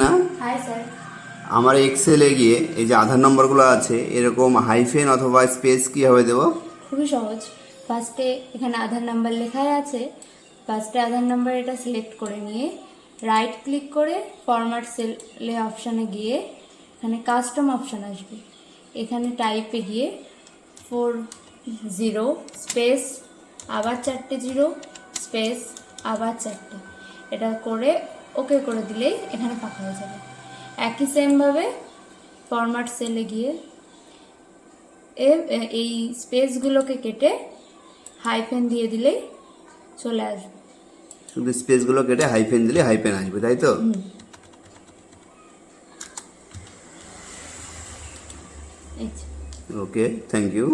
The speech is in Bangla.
না হাই স্যার। আমার এক্সেলে গিয়ে এই যে আধার নম্বরগুলো আছে এরকম হাইফেন অথবা স্পেস কিভাবে দেবো? খুবই সহজ। ফার্স্টে এখানে আধার নাম্বার লেখাই আছে, ফার্স্টে আধার নাম্বার এটা সিলেক্ট করে নিয়ে রাইট ক্লিক করে ফরম্যাট সেলে অপশানে গিয়ে এখানে কাস্টম অপশান আসবে, এখানে টাইপে গিয়ে 40 স্পেস আবার 4টে 0 স্পেস আবার 4টে, এটা করে ওকে করে দিলেই এখানে ফাঁকা হয়ে যাবে। একই সেমভাবে ফরম্যাট সেলে গিয়ে এই স্পেসগুলোকে কেটে হাইফেন দিয়ে দিলেই চলে আসবে। শুধু স্পেসগুলো কেটে হাইফেন দিলে হাইফেন আসবে, তাই তো? এই যে। ওকে, থ্যাংক ইউ।